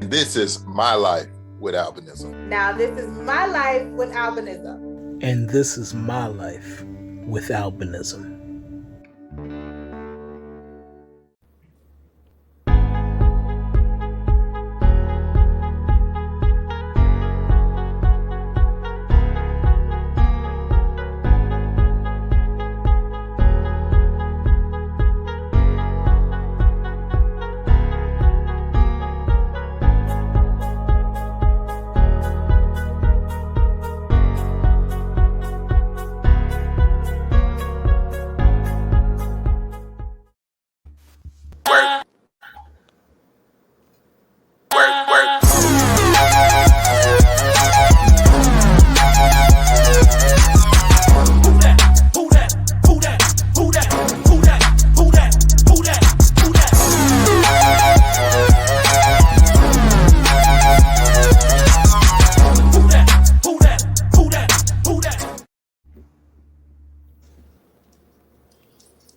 This is my life with albinism. Now, this is my life with albinism. And this is my life with albinism.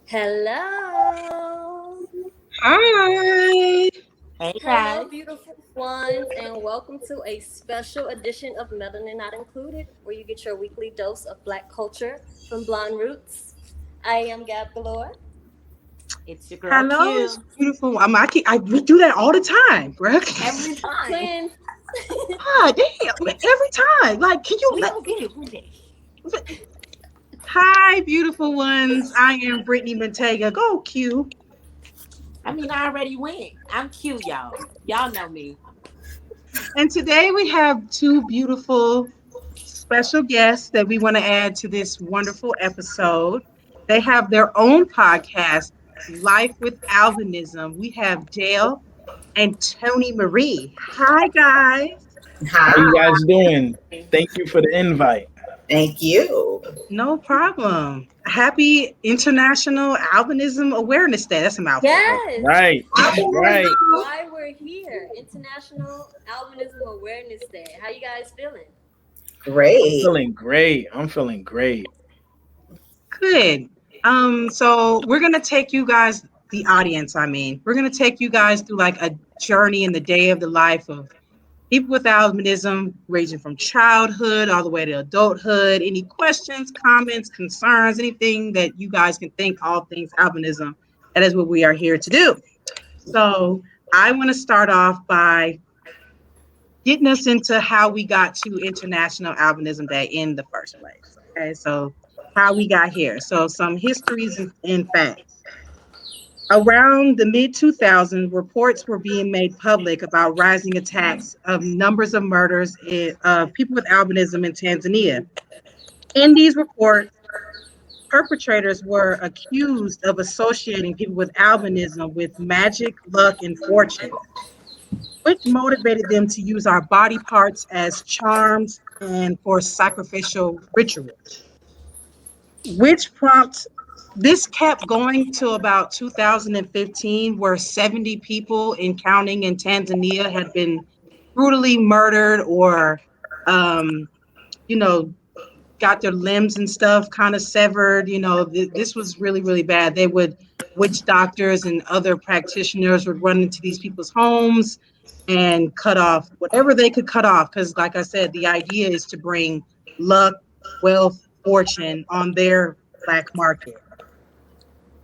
Hello. Hi. Hey, hello, beautiful ones, and welcome to a special edition of Melanie Not Included, where you get your weekly dose of Black culture from Blonde Roots. I am Gab Galore. It's your girl Q. Beautiful. We do that all the time, bro. Every time. God damn, every time. Like, can you let get it one day? Hi, beautiful ones. I am Brittany Mantega. Go Q. I mean, I already went. I'm Q, y'all. Y'all know me. And today we have two beautiful special guests that we want to add to this wonderful episode. They have their own podcast, Life with Albinism. We have Dale and Tony Marie. Hi, guys. Hi. How you guys doing? Thank you for the invite. Thank you. No problem. Happy International Albinism Awareness Day. That's a mouthful. Yes. Right. Right. Why we're here. International Albinism Awareness Day. How you guys feeling? Great. I'm feeling great. Good. So we're gonna take you guys, the audience, we're gonna take you guys through like a journey in the day of the life of people with albinism, ranging from childhood all the way to adulthood. Any questions, comments, concerns, anything that you guys can think, all things albinism. That is what we are here to do. So I want to start off by getting us into how we got to International Albinism Day in the first place. Okay, so how we got here. So some histories and facts. Around the mid-2000s, reports were being made public about rising attacks of numbers of murders of people with albinism in Tanzania. In these reports, perpetrators were accused of associating people with albinism with magic, luck, and fortune, which motivated them to use our body parts as charms and for sacrificial rituals, this kept going to about 2015, where 70 people and counting in Tanzania had been brutally murdered or, got their limbs and stuff kind of severed. This was really, really bad. Witch doctors and other practitioners would run into these people's homes and cut off whatever they could cut off. Because like I said, the idea is to bring luck, wealth, fortune on their black market.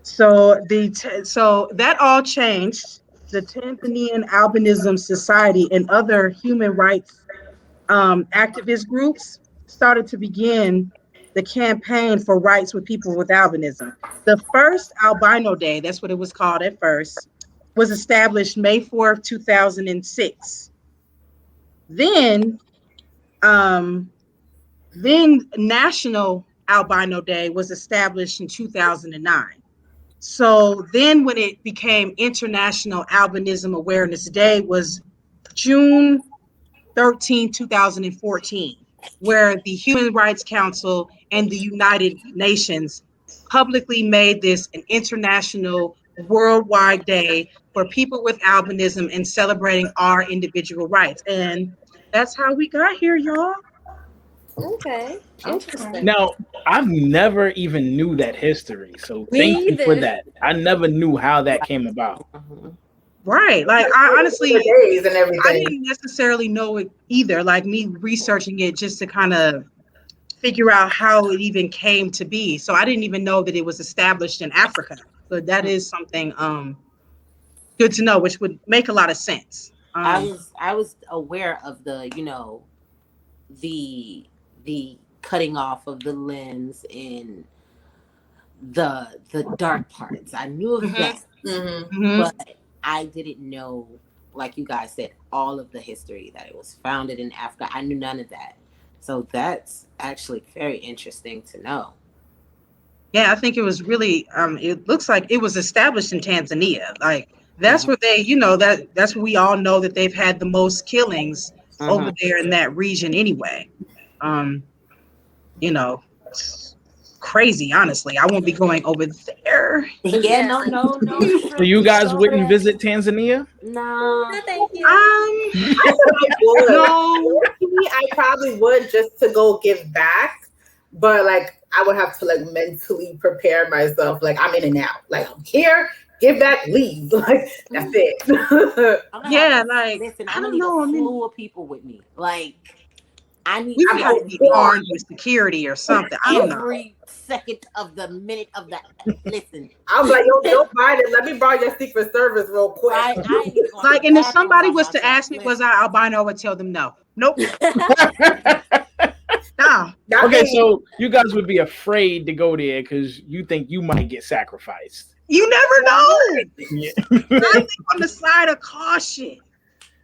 So that all changed. The Tanzanian Albinism Society and other human rights activist groups started to begin the campaign for rights with people with albinism. The first Albino Day, that's what it was called at first, was established May 4th, 2006. Then National Albino Day was established in 2009. So then when it became International Albinism Awareness Day was June 13, 2014, where the Human Rights Council and the United Nations publicly made this an international worldwide day for people with albinism and celebrating our individual rights. And that's how we got here, y'all. Okay. Interesting. Now, I've never even knew that history. So thank you for that. I never knew how that came about. Right. Like I honestly, days and I everything. didn't necessarily know it either. Like me researching it just to kind of figure out how it even came to be. So I didn't even know that it was established in Africa. So that is something good to know, which would make a lot of sense. I was aware of the, the cutting off of the limbs and the dark parts. I knew of that, but I didn't know, like you guys said, all of the history that it was founded in Africa. I knew none of that. So that's actually very interesting to know. Yeah, I think it was really it looks like it was established in Tanzania. Like that's where they, that's where we all know that they've had the most killings over there in that region anyway. You know, crazy, honestly. I won't be going over there. Yeah, no. So you guys wouldn't visit Tanzania? No. No, thank you. I would. No. I probably would just to go give back, but like I would have to like mentally prepare myself. Like I'm in and out. Like I'm here, give back, leave. Like that's it. Yeah, like listen, I don't need know. a slew of people with me. Like I need we to have to be armed with security or something. I don't know. every second of the minute of that. Listen, I'm like, yo, Biden, let me borrow your Secret Service real quick. Like, and if somebody was to ask me, was I albino, I would tell them no. Nope. No. Okay, so you guys would be afraid to go there because you think you might get sacrificed. You never know. Yeah. I think on the side of caution.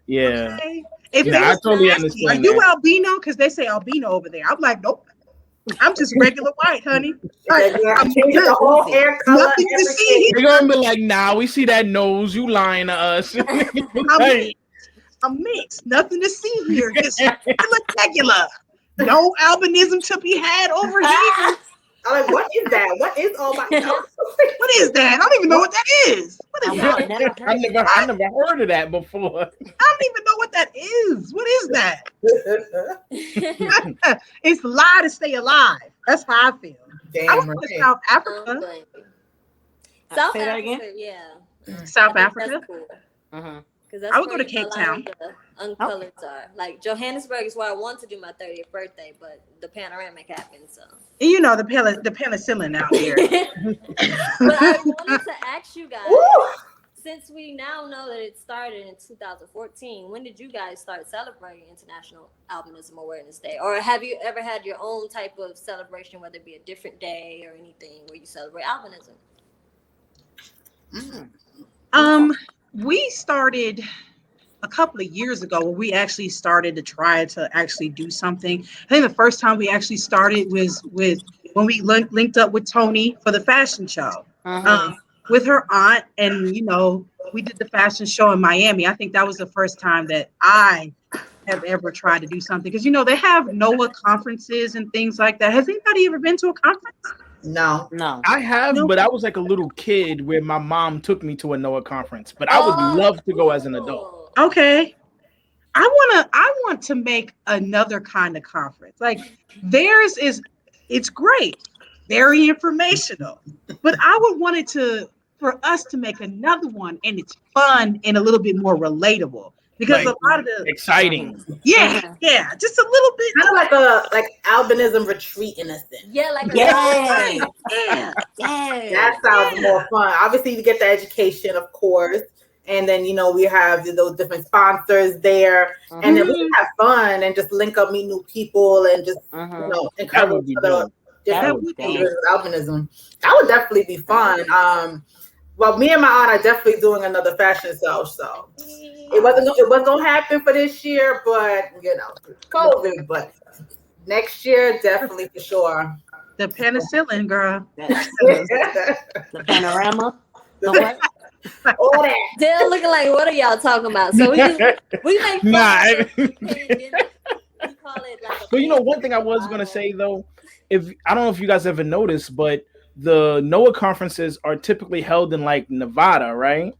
Yeah. Okay? If I totally are understand. you albino? Because they say albino over there. I'm like, nope. I'm just regular white, honey. I'm changing the whole hair color. Nothing to see. They're gonna be like, nah, we see that nose. You lying to us. I'm mixed. Nothing to see here. Just regular. No albinism to be had over here. I'm like, what is that? What is all my? What is that? I don't even know what that is. What is that? I never heard of that before. I don't even know what that is. What is that? It's a lie to stay alive. That's how I feel. I was in South Africa. South Africa, yeah. South Africa. That's cool. I would go to Cape Town. Uncolored are like Johannesburg is where I want to do my 30th birthday, but the panoramic happened. So you know the penicillin out here. But I wanted to ask you guys, since we now know that it started in 2014, when did you guys start celebrating International Albinism Awareness Day? Or have you ever had your own type of celebration, whether it be a different day or anything where you celebrate albinism? We started a couple of years ago where we actually started to try to actually do something. I think the first time we actually started was when we linked up with Tony for the fashion show with her aunt. And, we did the fashion show in Miami. I think that was the first time that I have ever tried to do something. Because, they have NOAA conferences and things like that. Has anybody ever been to a conference? No. I have, but I was like a little kid where my mom took me to a NOAA conference. But I would love to go as an adult. Okay. I want to make another kind of conference. Like theirs it's great, very informational. But I would want it for us to make another one and it's fun and a little bit more relatable. Because like, a lot of the exciting. Yeah, just a little bit. Kind of like albinism retreat in a sense. Yeah, like yeah. That sounds more fun. Obviously, you get the education, of course. And then, we have those different sponsors there. And then we can have fun and just link up, meet new people, and just, encourage each other. Albinism. That would definitely be fun. Well, me and my aunt are definitely doing another fashion show. So it wasn't going to happen for this year, but, COVID. But next year, definitely for sure. The penicillin, girl. The panorama. The what? All that. They're looking like, what are y'all talking about? So we make fun of it. We call it like but one thing I was gonna say though, if I don't know if you guys ever noticed, but the NOAA conferences are typically held in like Nevada, right?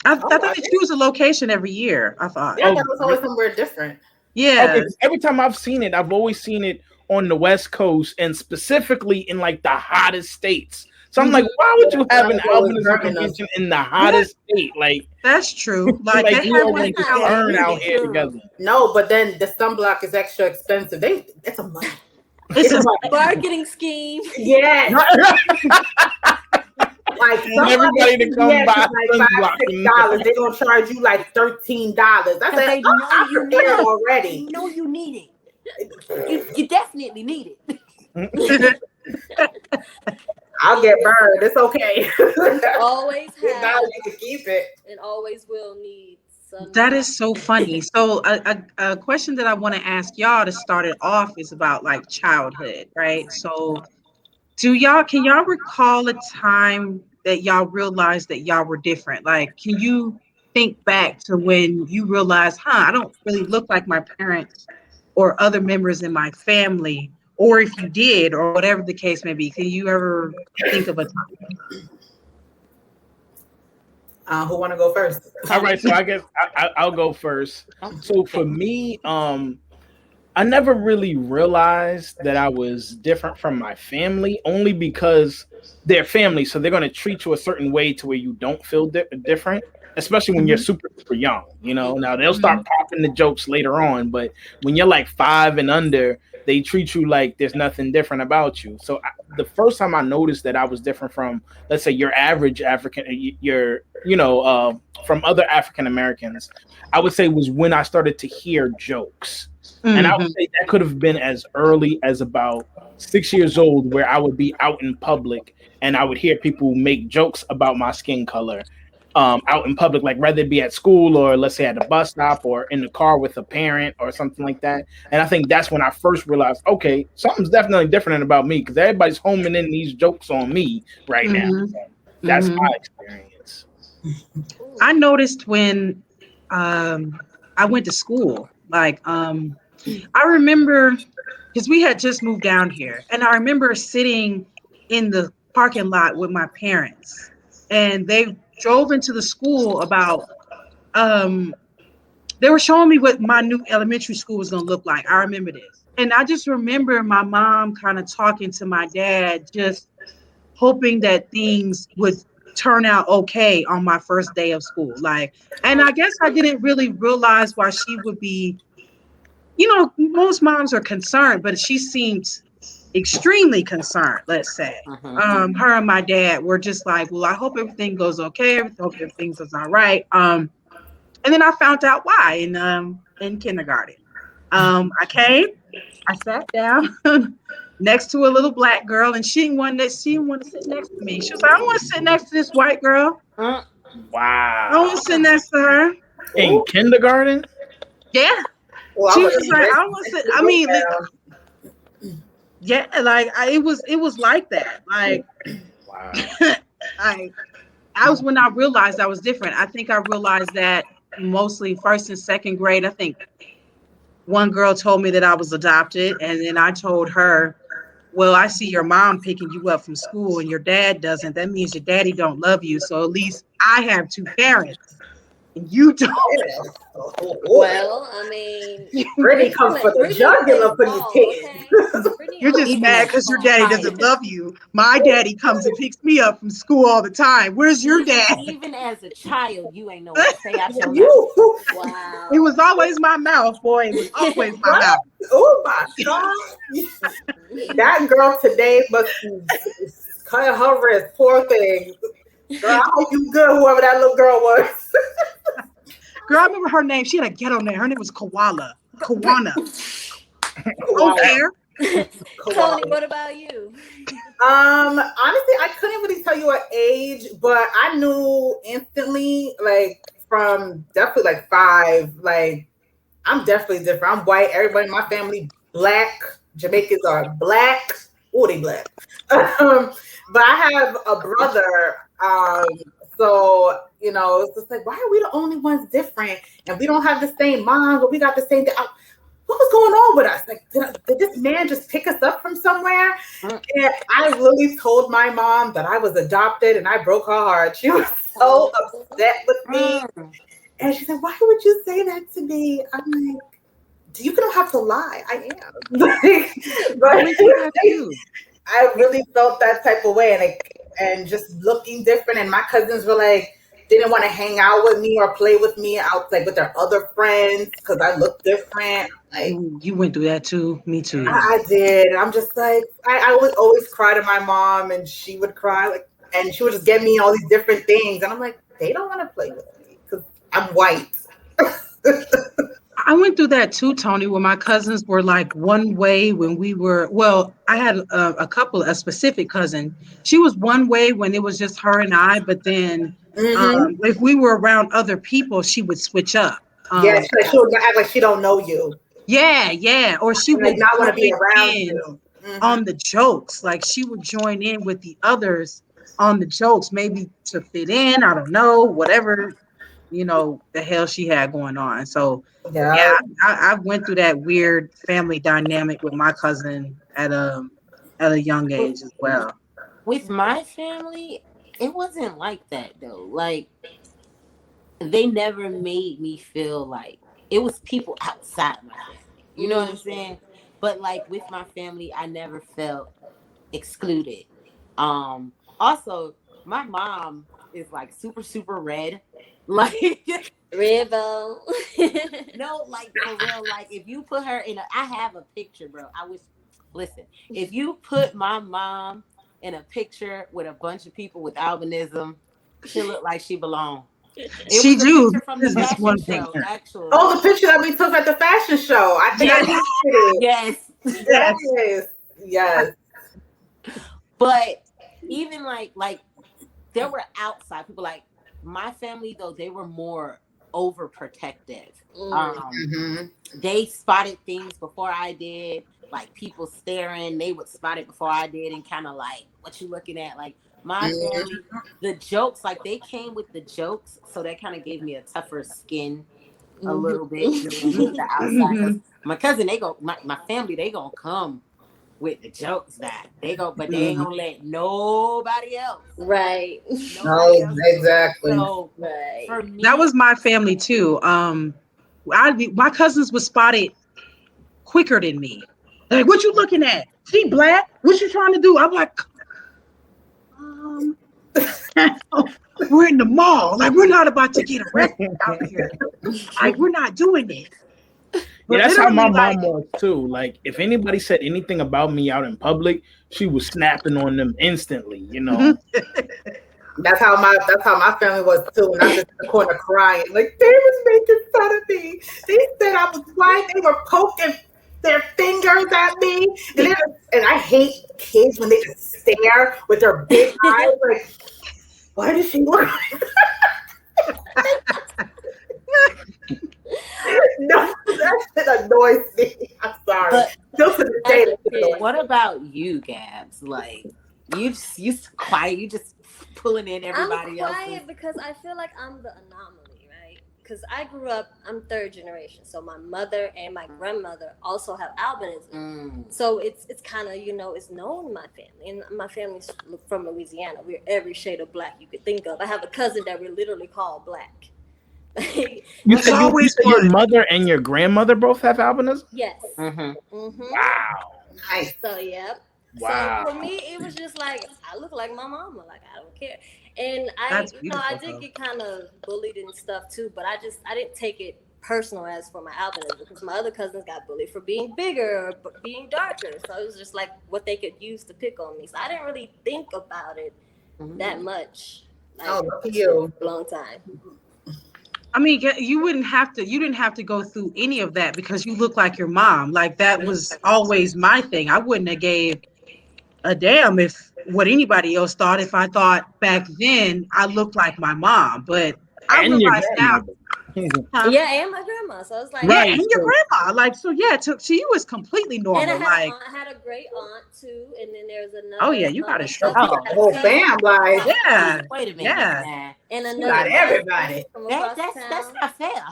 I thought they choose a location every year. I thought. Yeah, that was always somewhere different. Yeah. Okay, every time I've seen it, I've always seen it on the West Coast and specifically in like the hottest states. So I'm like, why would you have an albinism Burning convention in the hottest state? Like, That's true. Like like they we had all one in gonna California. burn out here together. No, but then the sunblock is extra expensive. It's a money. It's a marketing scheme. Yes. Like everybody to come buy like $5-6. They're gonna charge you like $13. I said, they know you need it already. You know you need it. You definitely need it. I'll get burned. It's okay. Always have. Now you can keep it. And always will need. That is so funny. So a question that I want to ask y'all to start it off is about like childhood, right? So can y'all recall a time that y'all realized that y'all were different? Like, can you think back to when you realized, I don't really look like my parents or other members in my family, or if you did, or whatever the case may be, can you ever think of a time? Who want to go first? All right, so I guess I'll go first. So for me, I never really realized that I was different from my family, only because they're family, so they're going to treat you a certain way to where you don't feel different, especially when you're super young. You know, now they'll start popping the jokes later on, but when you're like 5 and under, they treat you like there's nothing different about you. So the first time I noticed that I was different from, let's say, your average African, from other African Americans, I would say was when I started to hear jokes. And I would say that could have been as early as about 6 years old, where I would be out in public and I would hear people make jokes about my skin color out in public, like whether it be at school or let's say at a bus stop or in the car with a parent or something like that. And I think that's when I first realized, okay, something's definitely different about me, because everybody's homing in these jokes on me right now. So that's my experience. I noticed when I went to school, like I remember, because we had just moved down here, and I remember sitting in the parking lot with my parents, and they drove into the school about, they were showing me what my new elementary school was going to look like. I remember this. And I just remember my mom kind of talking to my dad, just hoping that things would turn out okay on my first day of school. Like, and I guess I didn't really realize why she would be, most moms are concerned, but she seemed extremely concerned, let's say. Her and my dad were just like, well, I hope everything goes okay. I hope everything goes all right. And then I found out why in kindergarten. I sat down next to a little black girl, and she didn't want to sit next to me. She was like, I don't want to sit next to this white girl. Wow. I don't want to sit next to her. In kindergarten? Yeah. Well, she was just like, I don't want to sit. I mean, yeah, like it was like that. Like, wow. I was when I realized I was different. I think I realized that mostly first and second grade. I think one girl told me that I was adopted, and then I told her, well, I see your mom picking you up from school and your dad doesn't. That means your daddy don't love you. So at least I have 2 parents and you don't. Well, I mean, Brittany comes for the jugular for these kids. Okay. You're just mad because your daddy doesn't love you. My daddy comes and picks me up from school all the time. Where's your dad? Even as a child, you ain't know what to say out your mouth. Wow. It was always my mouth, boy. It was always my mouth. Oh my God. That girl today must cut her wrist. Poor thing. Girl, I hope you good, whoever that little girl was. Girl, I remember her name. She had a ghetto name. Her name was Kawana. Okay. Tony, what about you? Honestly, I couldn't really tell you an age, but I knew instantly, like from definitely like 5, like I'm definitely different. I'm white. Everybody in my family black. Jamaicans are black. Oh, they black. But I have a brother. So it's just like, why are we the only ones different? And we don't have the same moms, but we got the same. What was going on with us? Like, did this man just pick us up from somewhere? And I really told my mom that I was adopted, and I broke her heart. She was so upset with me. And she said, why would you say that to me? I'm like, you don't have to lie. I am. But I really felt that type of way. And and just looking different. And my cousins were like, didn't want to hang out with me or play with me out like with their other friends because I look different. Like you went through that too. Me too. I did. I'm just like I would always cry to my mom, and she would cry like, and she would just get me all these different things, and I'm like, they don't want to play with me because I'm white. I went through that too, Tony, where my cousins were like one way when we were, well, I had a specific cousin. She was one way when it was just her and I, but then if we were around other people, she would switch up. Yeah, she would act like she don't know you. Yeah. Or she would not want to be around you. On the jokes. Like she would join in with the others on the jokes, maybe to fit in. I don't know, whatever, the hell she had going on. So yeah, I went through that weird family dynamic with my cousin at a young age as well. With my family, it wasn't like that though. Like they never made me feel like it was people outside my family. You know what I'm saying? But like with my family, I never felt excluded. Also, my mom is like super, super red. Like Rebel. No, like for real. Like if you put her in I have a picture, bro. Listen, if you put my mom in a picture with a bunch of people with albinism, she look like she belong. She do. From the fashion show, actually. Oh, the picture that we took at the fashion show. I think I did it. Yes. But even like there were outside people. Like my family, though, they were more overprotective. They spotted things before I did. Like people staring, they would spot it before I did, and kind of like, what you looking at? Like my family, the jokes, like they came with the jokes, so that kind of gave me a tougher skin a little bit with the outside. My cousin, my family, they gonna come with the jokes that they go, but they ain't gonna let nobody else. Right. Exactly. So, for me, that was my family too. My cousins were spotted quicker than me. Like, what you looking at? She black? What you trying to do? I'm like, we're in the mall. Like, we're not about to get arrested out here. Like, we're not doing this. Yeah, that's how my mom was too. Like, if anybody said anything about me out in public, she was snapping on them instantly. That's how my family was too. And I'm just in the corner crying. Like they was making fun of me. They said I was white. They were poking their fingers at me. And I hate kids when they just stare with their big eyes. Like, why does she look like that? No, that shit annoys me. I'm sorry. What about you, Gabs? Like you quiet, you just pulling in everybody else. I'm quiet because I feel like I'm the anomaly, right? Because I grew up, I'm third generation, so my mother and my grandmother also have albinism. So it's kind of it's known in my family, and my family's from Louisiana. We're every shade of black you could think of. I have a cousin that we literally call black. You said your mother and your grandmother both have albinism? Yes. Wow. Nice. So yeah. Wow. So for me, it was just like I look like my mama. Like I don't care. And I did get kind of bullied and stuff too, but I didn't take it personal as for my albinism because my other cousins got bullied for being bigger or being darker. So it was just like what they could use to pick on me. So I didn't really think about it that much. Like, look at you. A long time. I mean, you didn't have to go through any of that because you look like your mom. Like that was always my thing. I wouldn't have gave a damn if what anybody else thought. If I thought back then I looked like my mom, but I realize now. Yeah, and my grandma. So it's like and your grandma. Like so, yeah. She was completely normal. And I had a great aunt too, and then there's another. Oh yeah, you got a show. Oh, fam, like wait a minute. Yeah. And another. Not everybody. That's not fair.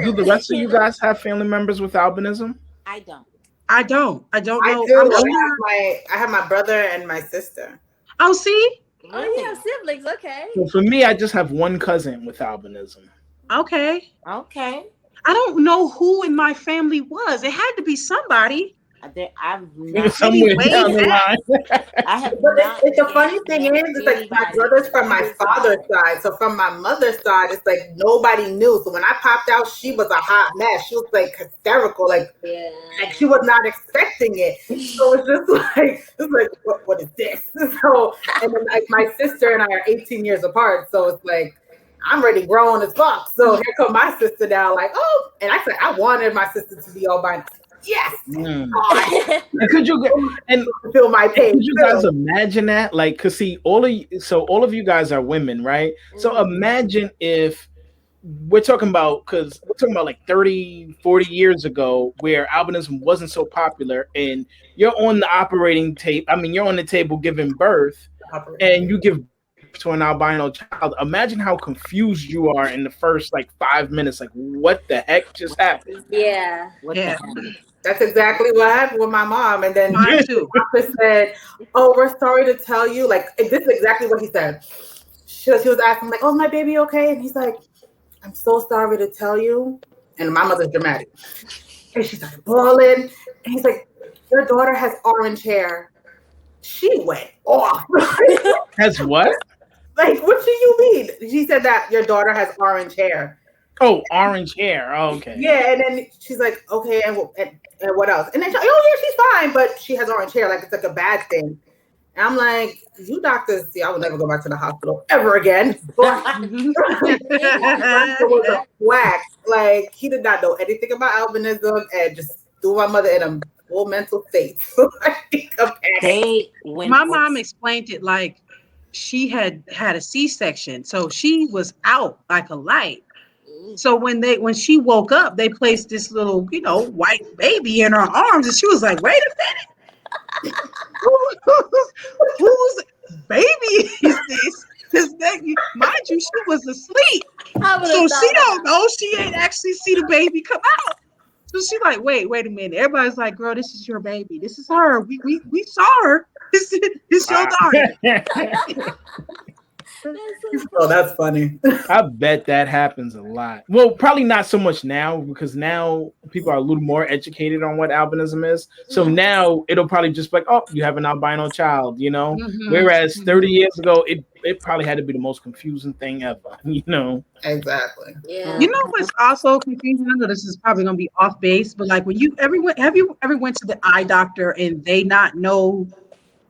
Do the rest of you guys have family members with albinism? I don't. I don't know. I have my brother and my sister. Oh, see. Oh, you have siblings, okay. So for me, I just have one cousin with albinism. Okay. I don't know who in my family was. It had to be somebody. I've not. Somewhere Way down the back. line. I have But not. it's the yet funny thing met is, it's like my anybody brother's from on my his father's side. So from my mother's side, it's like nobody knew. So when I popped out, she was a hot mess. She was like hysterical, like she was not expecting it. So it's like what is this? So and then like my sister and I are 18 years apart. So it's like I'm already grown as fuck. So here come my sister now, like, oh, and I said I wanted my sister to be albino. Yes. And could you feel my pain? Could you guys imagine that? Like, cause see, all of you guys are women, right? So imagine if we're talking about like 30, 40 years ago where albinism wasn't so popular and you're on the operating tape. I mean, you're on the table giving birth and you give to an albino child. Imagine how confused you are in the first like 5 minutes. Like, what the heck just happened? Yeah. That's exactly what happened with my mom. And then mine too. Doctor said, "Oh, we're sorry to tell you." Like this is exactly what he said. She was asking, like, "Oh, my baby okay?" And he's like, "I'm so sorry to tell you." And my mother's dramatic. And she started bawling. And he's like, "Your daughter has orange hair." She went off. Has what? Like, what do you mean? She said that your daughter has orange hair. Oh, orange hair. Oh, okay. Yeah, and then she's like, "Okay, and what else?" And then, oh yeah, she's fine, but she has orange hair, like it's like a bad thing. And I'm like, you doctors, see, I will never go back to the hospital ever again. But it was a whack. Like he did not know anything about albinism and just threw my mother in a full mental state. So I think my mom explained it like she had a C-section, so she was out like a light. So when she woke up, they placed this little, white baby in her arms, and she was like, "Wait a minute, whose baby is this?" Because mind you, she was asleep, so she don't know. She ain't actually see the baby come out. So she's like, "Wait a minute." Everybody's like, "Girl, this is your baby. This is her. We saw her. This your daughter." Oh, that's funny. I bet that happens a lot. Well, probably not so much now because now people are a little more educated on what albinism is. So now it'll probably just be like, "Oh, you have an albino child," Whereas 30 years ago, it probably had to be the most confusing thing ever, Exactly. Yeah. You know what's also confusing? I know this is probably going to be off base, but like have you ever went to the eye doctor and they not know?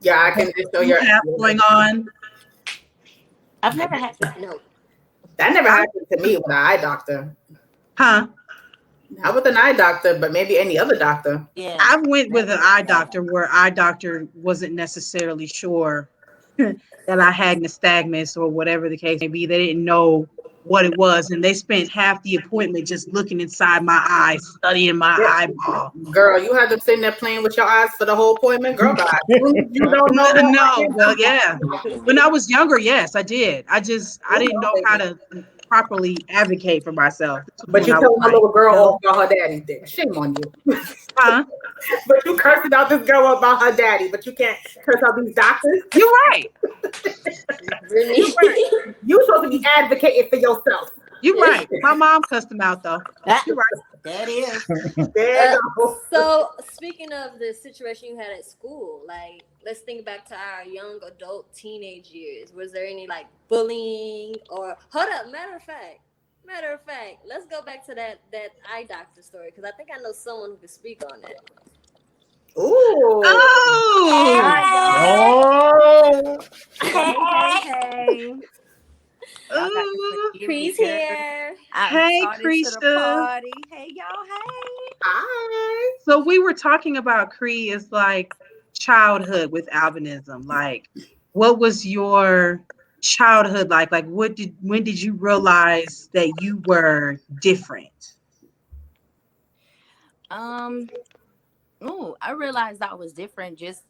Yeah, I can just show you have going on. I've never had that. No. That never happened to me with an eye doctor. Huh? Not with an eye doctor, but maybe any other doctor. Yeah. I went with an eye doctor where eye doctor wasn't necessarily sure that I had nystagmus or whatever the case may be. They didn't know what it was, and they spent half the appointment just looking inside my eyes, studying my eyeball. Girl, you had them sitting there playing with your eyes for the whole appointment. Girl, bye. You don't know. No, well, yeah. When I was younger, yes, I did. I didn't know how to properly advocate for myself. But you telling a little girl about her daddy thing. Shame on you. Huh? But you cursing out this girl about her daddy, but you can't curse out these doctors. You're right. You're right. You're supposed to be advocating for yourself. You're right. My mom cussed him out though. You're right. That is. So speaking of the situation you had at school, like let's think back to our young adult teenage years. Was there any like bullying or hold up? Matter of fact, let's go back to that eye doctor story because I think I know someone who could speak on that. Ooh. Hey. Cree's here. Hey, Creesha. Hey, y'all. Hey. Hi. So we were talking about Cree is like childhood with albinism. Like, what was your childhood like? Like, when did you realize that you were different? I realized I was different. Just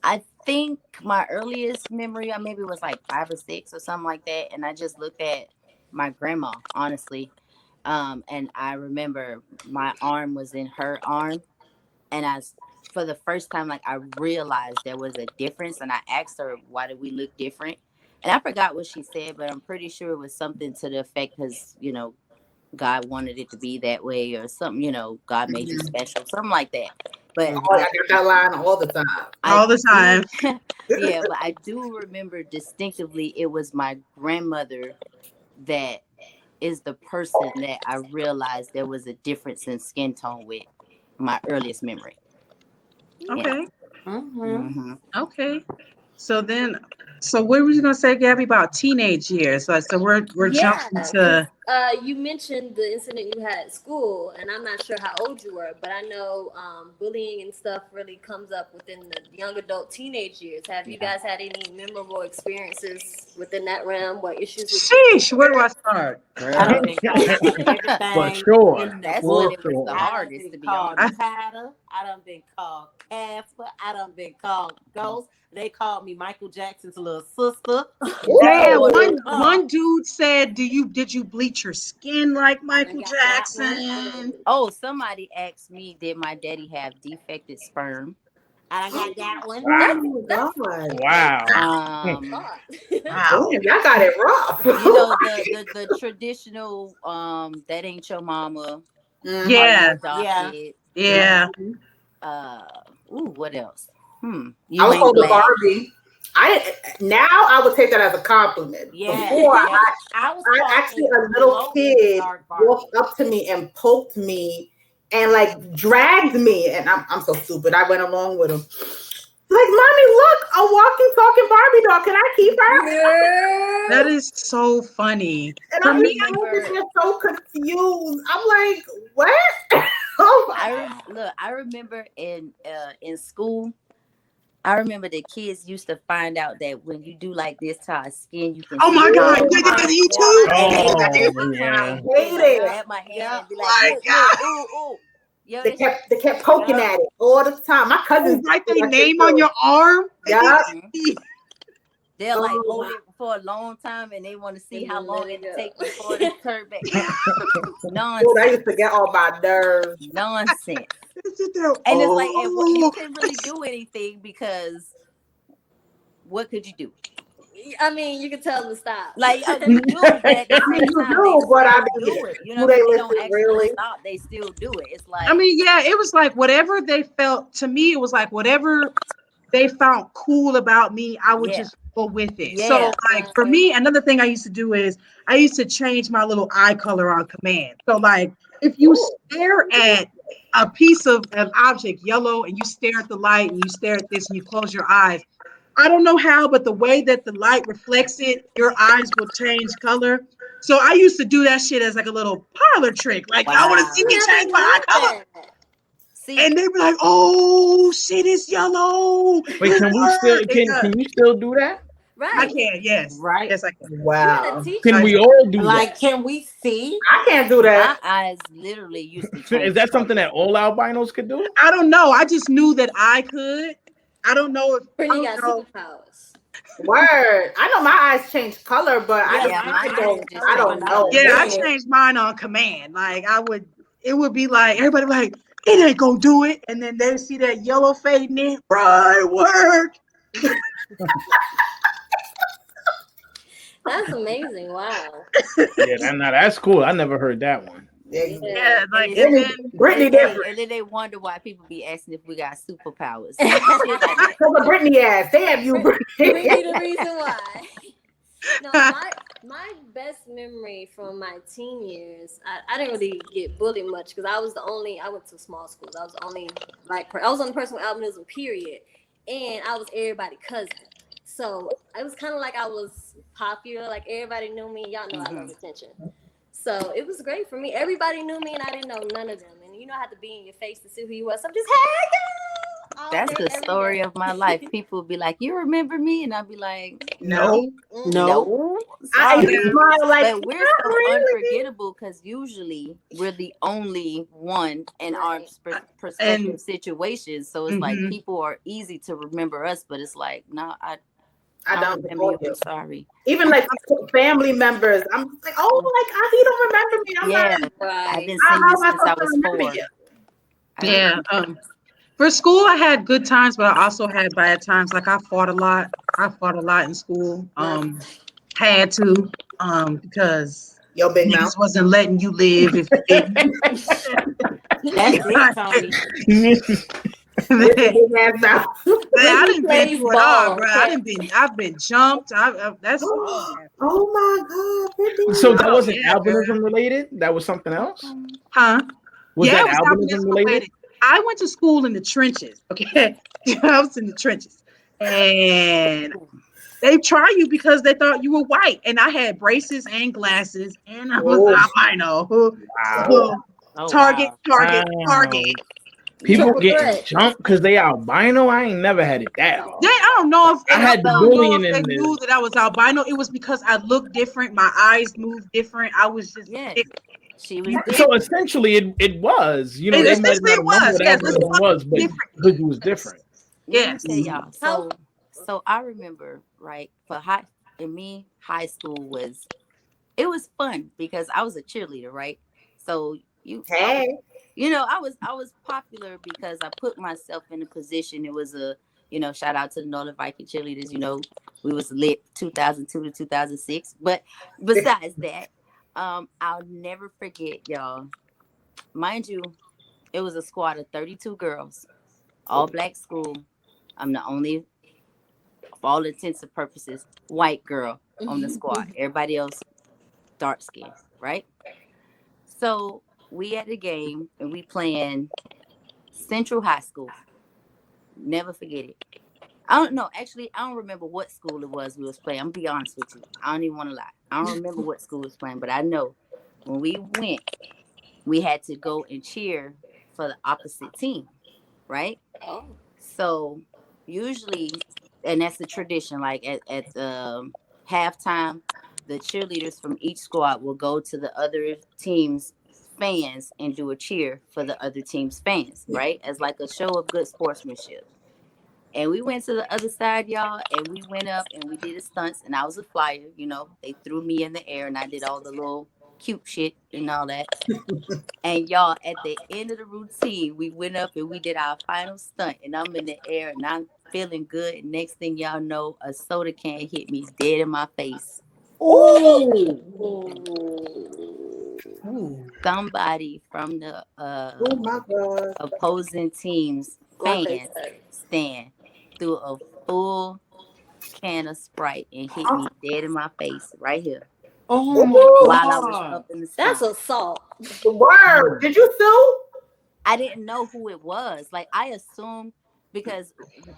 I think my earliest memory, maybe was like 5 or 6 or something like that, and I just looked at my grandma, honestly, and I remember my arm was in her arm, and for the first time, like I realized there was a difference, and I asked her, "Why did we look different?" And I forgot what she said, but I'm pretty sure it was something to the effect because God wanted it to be that way or something, you know, God made you special, something like that. But I get that line all the time. All the time. Yeah, but I do remember distinctively it was my grandmother that is the person that I realized there was a difference in skin tone with my earliest memory. Okay. Yeah. Okay. So what were you gonna say, Gabby, about teenage years? Like, so we're jumping to. You mentioned the incident you had at school, and I'm not sure how old you were, but I know bullying and stuff really comes up within the young adult teenage years. Have you guys had any memorable experiences within that realm? What issues with Sheesh, where do I start? I done been called For everything sure. in the That's For when book. it was the sure. I done hardest, been to be called honest. Tatter. I done been called Casper. I done been called Ghost. They called me Michael Jackson's little sister. Yeah, What one dude said, did you bleach your skin like Michael got that one? Jackson? Oh, somebody asked me, did my daddy have defected sperm? I done got that one. Oh God. Wow. Thought. Oh, y'all got it rough. You know, the traditional that ain't your mama. Are you Yeah, adopted? yeah. What else? I You was ain't called a black. Barbie. Now I would take that as a compliment. Yeah, Before yeah. I was called actually a a little glow in the kid dark Barbie. walked up to me and poked me and like dragged me, and I'm so stupid. I went along with him. Like, mommy, look, a walking, talking Barbie doll. Can I keep her? That is so funny. And For I'm me, just so confused. I'm like, what? Oh my I remember in school. I remember the kids used to find out that when you do like this to our skin, you can oh see my God, the yeah, you too. and they Oh, would yeah. grab my hand and be like, My look, God. look, ooh, ooh. Yo, They kept poking at it all the time. My cousins Write do their that shit name on too. your arm. Yeah. they'll like Oh, hold wow. it for a long time and they want to see And how then long let it it go. takes before they turn back. Dude, I Nonsense. used to get all my nerves. Nonsense. Oh. And it's like you couldn't really do anything because what could you do? I mean, you can tell them to stop. Like you do, but at the I mean, same you time, they do, but I still mean, do it. You know do what I they mean? They don't listen actually really? stop. They still do it. It's like I mean, yeah, it was like whatever they felt. To me, it was like whatever they found cool about me, I would just go with it. Yeah. So, like for me, another thing I used to do is I used to change my little eye color on command. So, like if you stare at a piece of an object yellow and you stare at the light and you stare at this and you close your eyes, I don't know how, but the way that the light reflects it, your eyes will change color. So I used to do that shit as like a little parlor trick. Like, y'all want to see me Never change my knew eye color? that. See, And they be like, "Oh shit, it's yellow." Wait, can we still can you still do that? I Right. can, yes. Right. Yes, I can. You Wow. gotta teach Can them. we all do Like, that? can we see? I can't do my that. eyes literally used to change. Is that something that all albinos could do? I don't know. I just knew that I could. I don't know if I Brittany don't got know. superpowers. Word. I know my eyes change color, but Yeah, I mine don't. just I don't changed know. color. Yeah, I when. changed mine on command. Like it would be like everybody be like, it ain't gonna do it. And then they see that yellow fading in. Right, work. That's amazing. Wow. Yeah, that's cool. I never heard that one. Yeah, like And and then Brittany different. and then they wonder why people be asking if we got superpowers. Because of Brittany ass. Damn you, Brittany. Brittany, the reason why. No, my best memory from my teen years, I didn't really get bullied much because I went to small schools. I was the only I was the only person with albinism, period. And I was everybody's cousin. So it was kind of like I was popular, like everybody knew me. Y'all know I love attention. So it was great for me. Everybody knew me and I didn't know none of them. And you know I had to be in your face to see who you was. So I'm just, hey, girl! That's the story of my life. People would be like, "You remember me?" And I'd be like, no. "No." I Sorry. smile like, But we're not so really. unforgettable because usually we're the only one in our perspective situations. So it's like people are easy to remember us, but it's like, no, I don't remember you. recall you. I'm sorry. Even like family members, I'm just like, oh, like you don't remember me. I'm Yeah, not. I've been How seeing you am I since I supposed to was remember 4. you? Yeah. For school, I had good times, but I also had bad times. Like I fought a lot. I fought a lot in school. Had to, because Yo, big Niggas mouth. wasn't letting you live if you didn't. That's it, Tony. With the big ass mouth. I didn't been plays through it all, ball, bro. okay? I've been jumped. That's all. Oh my God, Brittany. So that wasn't yeah, albinism related? That was something else? Huh? Was Yeah, that it was albinism related? I went to school in the trenches. Okay, I was in the trenches, and they try you because they thought you were white, and I had braces and glasses, and I was albino. Wow. So, target. Wow. People Triple getting threat. jumped because they albino. I ain't never had it that hard. I don't know if I had the I don't know bullying if they in knew this. that I was albino. It was because I looked different. My eyes moved different. I was just She was So essentially, it was. You know, they might essentially not it remember was. what Yes, albinism was, but different. because you was different. Let me Yes. tell y'all. So I remember, right, for high school was fun because I was a cheerleader, right? So Hey. I was popular because I put myself in a position. It was shout out to the Northern Viking cheerleaders. We was lit 2002 to 2006. But besides that, I'll never forget, y'all. Mind you, it was a squad of 32 girls, all black school. I'm the only, for all intents and purposes, white girl on the squad. Everybody else dark skin, right? So we at the game and we playing Central High School. Never forget it. I don't know. Actually, I don't remember what school it was we was playing. I'm gonna be honest with you. I don't even want to lie. I don't remember what school was playing, but I know when we went, we had to go and cheer for the opposite team, right? Oh. So usually, and that's the tradition. Like at halftime, the cheerleaders from each squad will go to the other team's fans and do a cheer for the other team's fans, right? As like a show of good sportsmanship. And we went to the other side, y'all, and we went up and we did the stunts. And I was a flyer, they threw me in the air and I did all the little cute shit and all that. And y'all, at the end of the routine, we went up and we did our final stunt. And I'm in the air and I'm feeling good. And next thing y'all know, a soda can hit me dead in my face. Oh. Somebody from the Oh my God. opposing team's fans stand threw a full can of Sprite and hit me dead in my face right here. Oh my While I was God. up in the That's stunt. assault. Word. Did you sue? I didn't know who it was. Like I assumed, because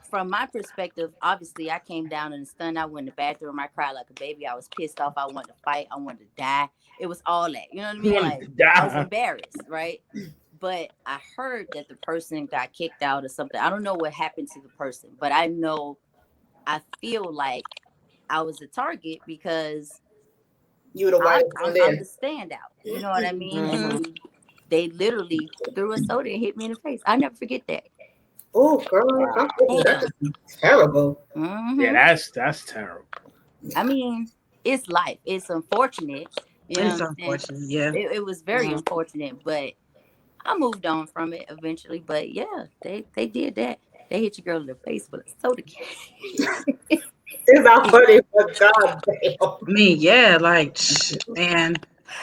from my perspective, obviously I came down in the stun. I went in the bathroom. I cried like a baby. I was pissed off. I wanted to fight. I wanted to die. It was all that. You know what I mean? Like I was embarrassed, right? But I heard that the person got kicked out or something. I don't know what happened to the person, but I feel like I was a target because You the white one I'm then. the standout. You know what I mean? And they literally threw a soda and hit me in the face. I'll never forget that. Oh, girl, that's terrible. Yeah, that's terrible. I mean, it's life. It's unfortunate. You know It's unfortunate, yeah. It was very unfortunate, but I moved on from it eventually. But yeah, they did that. They hit your girl in the face with a soda can. It's not funny, but God damn. Yeah, like man,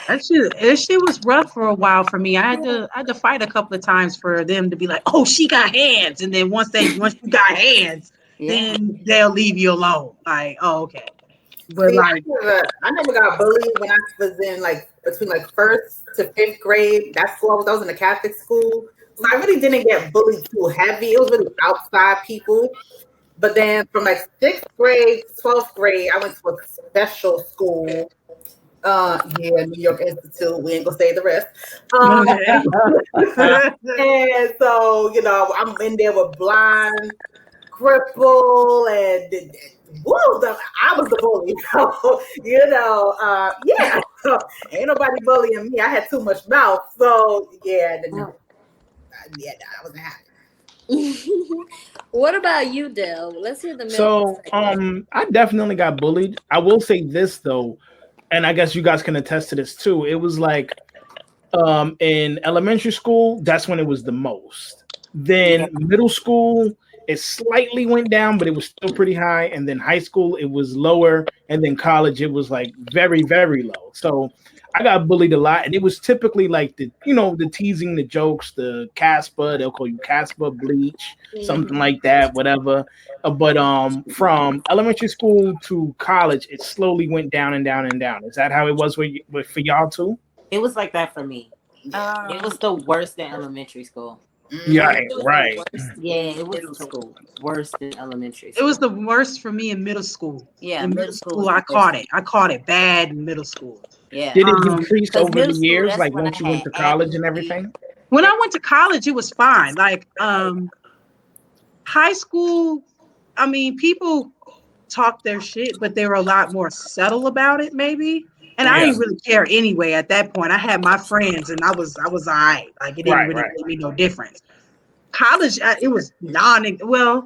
that shit was rough for a while for me. I had to fight a couple of times for them to be like, oh, she got hands, and then once you got hands, then they'll leave you alone. Like, oh, okay. But See, I never got bullied when I was in between 1st to 5th grade. That school I was in a Catholic school, so I really didn't get bullied too heavy. It was really outside people. But then from 6th grade to 12th grade, I went to a special school. New York Institute. We ain't gonna say the rest. And so I'm in there with blind, cripple, and I was the bully. So, yeah. Ain't nobody bullying me. I had too much mouth. So yeah, I wasn't happy. What about you, Del? Let's hear the So I definitely got bullied. I will say this though, and I guess you guys can attest to this too. It was like in elementary school, that's when it was the most. Then middle school, it slightly went down, but it was still pretty high. And then high school, it was lower. And then college, it was like very, very low. So I got bullied a lot. And it was typically like the teasing, the jokes, the Casper, they'll call you Casper, bleach, something like that, whatever. But from elementary school to college, it slowly went down and down and down. Is that how it was for y'all too? It was like that for me. It was the worst in elementary school. Yeah, right. Yeah, it was the worst in elementary school. It was the worst for me in middle school. Yeah, in middle school, I caught it. I caught it bad in middle school. Yeah. Did it decrease over the school, years, that's like when once I you went had to college and acne. everything? When I went to college, it was fine. Like high school, I mean, people talk their shit, but they were a lot more subtle about it, maybe. And I didn't really care anyway at that point. I had my friends, and I was all right. Like it didn't really make me no difference. College, it was well,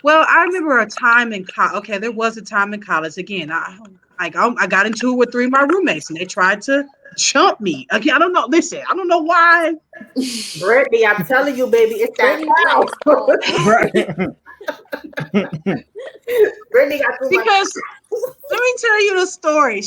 I remember a time in college. Okay, there was a time in college. Again, I got into it with 3 of my roommates, and they tried to jump me. Again, I don't know. Listen, I don't know why. Brittany, I'm telling you, baby, it's that Brittany got too much. Because let me tell you the story.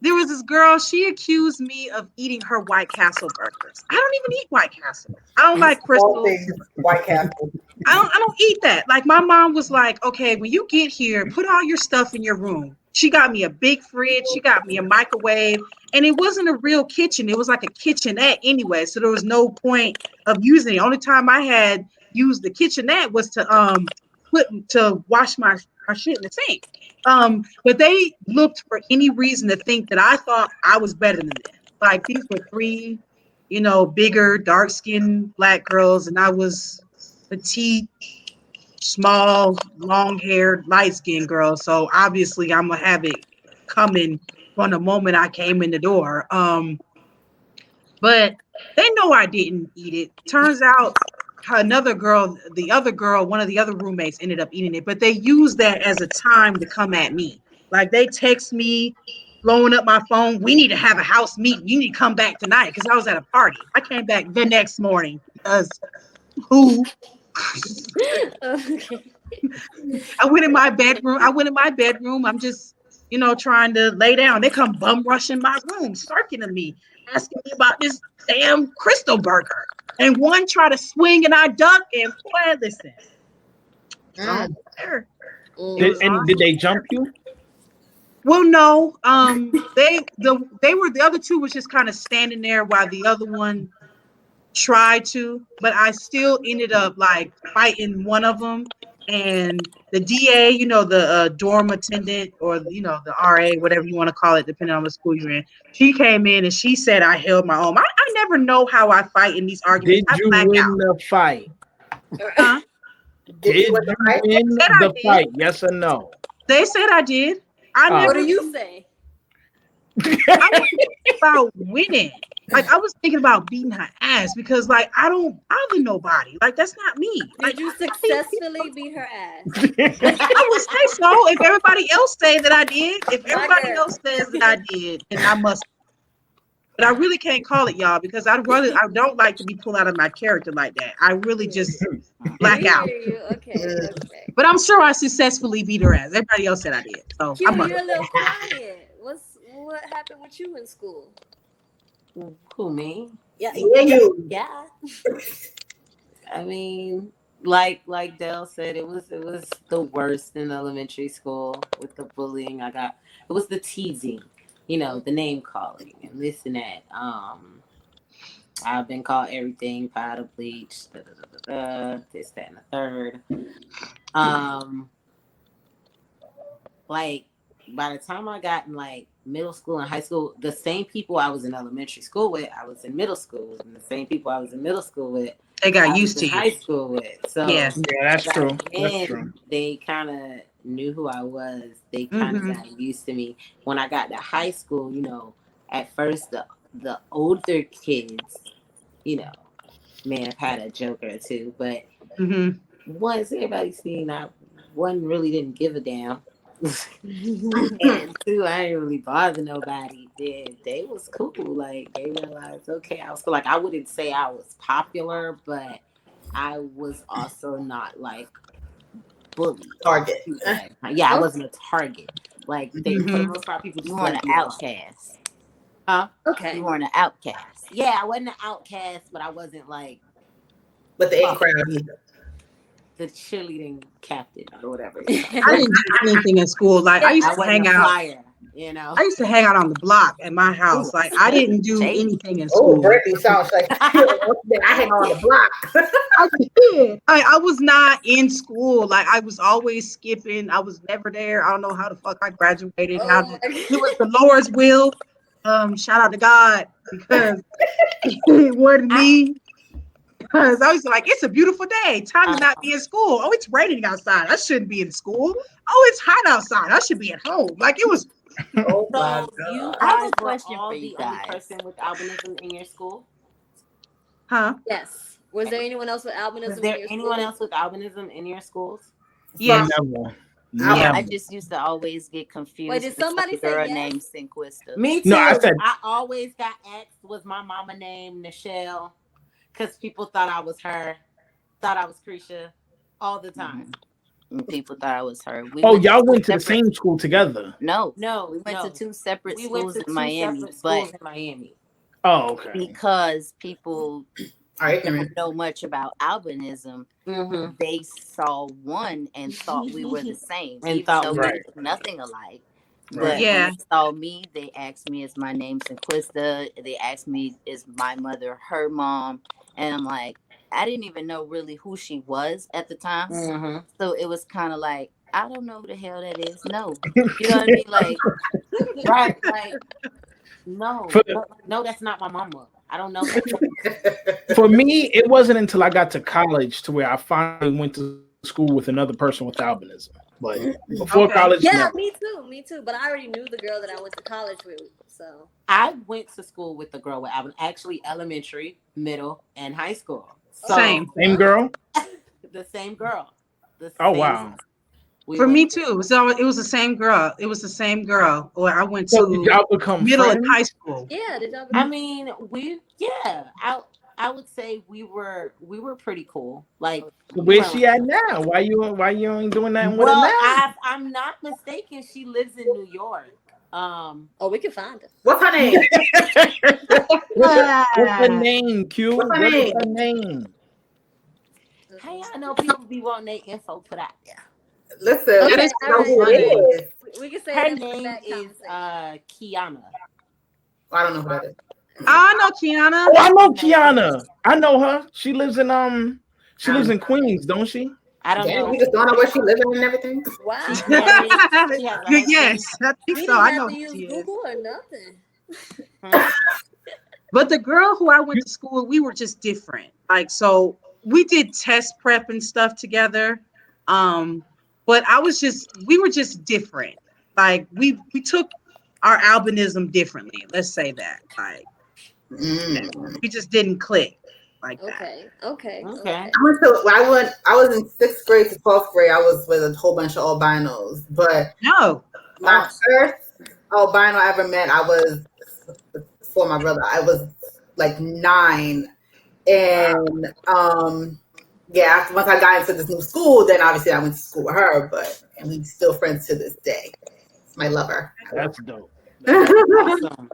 There was this girl, she accused me of eating her White Castle burgers. I don't even eat White Castle. I don't like Crystals. White Castle. I don't eat that. Like my mom was like, okay, when you get here, put all your stuff in your room. She got me a big fridge, she got me a microwave, and it wasn't a real kitchen. It was like a kitchenette anyway. So there was no point of using it. Only time I had used the kitchenette was to wash my shit in the sink. But they looked for any reason to think that I thought I was better than them. Like these were 3, bigger, dark-skinned Black girls, and I was petite, small, long-haired, light-skinned girl. So obviously I'm gonna have it coming from the moment I came in the door. But they know I didn't eat it. Turns out another girl, one of the other roommates ended up eating it, but they used that as a time to come at me. Like they text me, blowing up my phone. We need to have a house meeting. You need to come back tonight because I was at a party. I came back the next morning because who? Okay. I went in my bedroom. I'm just, trying to lay down. They come bum rushing my room, circling me, asking me about this damn Crystal burger. And one tried to swing and I ducked. And boy, listen. Did they jump you? Well, no. The other 2 was just kind of standing there while the other one tried to, but I still ended up like fighting one of them. And the DA, the dorm attendant, or the RA, whatever you want to call it, depending on the school you're in, she came in and she said I held my own. I never know how I fight in these arguments. Did you win the fight? Huh? Did you win the fight? Yes or no? They said I did. What do you say? I was thinking about winning. Like I was thinking about beating her ass because like I don't bother nobody. Like that's not me. Did you successfully beat her ass? I would say so. If everybody else say that I did, if everybody else says that I did, then I must. But I really can't call it, y'all, because I don't like to be pulled out of my character like that. I really just black out. Okay. But I'm sure I successfully beat her ass. Everybody else said I did. So Q, you're a little quiet. What happened with you in school? Who, me? Yeah, you. Yeah. I mean, like Dell said, it was the worst in elementary school with the bullying I got. It was the teasing, the name calling and this and that. I've been called everything, powder bleach, this, that, and the third. Like by the time I got in like middle school and high school, the same people I was in elementary school with, I was in middle school, and the same people I was in middle school with, they got used to you. High school with. So yeah, that's true. That's true. They kind of knew who I was. They kind of got used to me. When I got to high school, at first the older kids, may have had a joke or two, but once everybody seen one really didn't give a damn. And 2, I didn't really bother nobody. They was cool. Like they realized, okay, I was cool. Like I wouldn't say I was popular, but I was also not like bullied. Target. Yeah, I wasn't a target. Like they, for the most part, people just You weren't let an me outcast. Huh? Okay. You weren't an outcast. Yeah, I wasn't an outcast, but I wasn't like. But the in crowd either. The cheerleading captain or whatever. I didn't do anything in school. Like I used to hang out. Flyer, you know. I used to hang out on the block at my house. Like I didn't do anything in school. Oh, Brittany sounds like I hang on the block. I did. I was not in school. Like I was always skipping. I was never there. I don't know how the fuck I graduated. It was the Lord's will. Shout out to God because it wasn't me. Because I was like, it's a beautiful day. Time to not be in school. Oh, it's raining outside. I shouldn't be in school. Oh, it's hot outside. I should be at home. Like it was. Oh my So God. you I have guys a were question all for you the only guys. person with albinism in your school? Huh? Yes. Was there anyone else with albinism? Was there in your anyone school? else with albinism in your schools? Yes. Never. I just used to always get confused. Wait, did somebody with a say girl yes? named Sinquista? Me too. No, I said I always got asked, was my mama named Nichelle? Because people thought I was her, thought I was Krisha all the time. And people thought I was her. Y'all went to the same school together? No, we went to two separate we schools went to in Miami, separate but schools in Miami. Oh, okay. because people don't know much about albinism, Mm-hmm. they saw one and thought we were the same, And even thought though we we were- looked nothing alike. Right. But Yeah. when they saw me, they asked me, "Is my name Sinquista?" They asked me, "Is my mother her mom?" And I'm like, I didn't even know really who she was at the time. Mm-hmm. So it was kind of like, I don't know who the hell that is. No, you know what I mean? Like, Right, like, no, that's not my mama. I don't know her. For me, it wasn't until I got to college to where I finally went to school with another person with albinism. But before college, yeah, no. me too. But I already knew the girl that I went to college with. So I went to school with the girl with albinism, actually elementary, middle, and high school. So, Same girl. The same girl. Oh wow. For me too. So it was the same girl. It was the same girl. Or I went to did y'all become middle friends? and high school. Yeah, did y'all? I mean, I would say we were pretty cool. Like, Where's she at now? Why you ain't doing that with her well, now? I'm not mistaken. She lives in New York. Oh, we can find her. What's her name? What's her name, Q? What's her What is name? her name? Hey, I know people be wanting their info put out there. Listen, Okay, let us all know right, who all it right. is. We can say Her that for name that is conversation. Kiana. I don't know who that is. I know Kiana. Oh, I know Kiana. I know her. She lives in she lives in Queens, don't she? I don't Damn, know. we just don't know where she living and everything. Wow. She's married. She has a husband. Yes, I think We so. didn't I have know to who use she is. Google or nothing. But the girl who I went to school, we were just different. Like, so we did test prep and stuff together. But we were just different. Like we took our albinism differently. Let's say that. Like we just didn't click like that. Okay. I was in 6th grade to 12th grade. I was with a whole bunch of albinos, but No. my first albino I ever met, I was before my brother. I was like 9, and after once I got into this new school, then obviously I went to school with her. And we still friends to this day. It's my lover. That's dope. Awesome.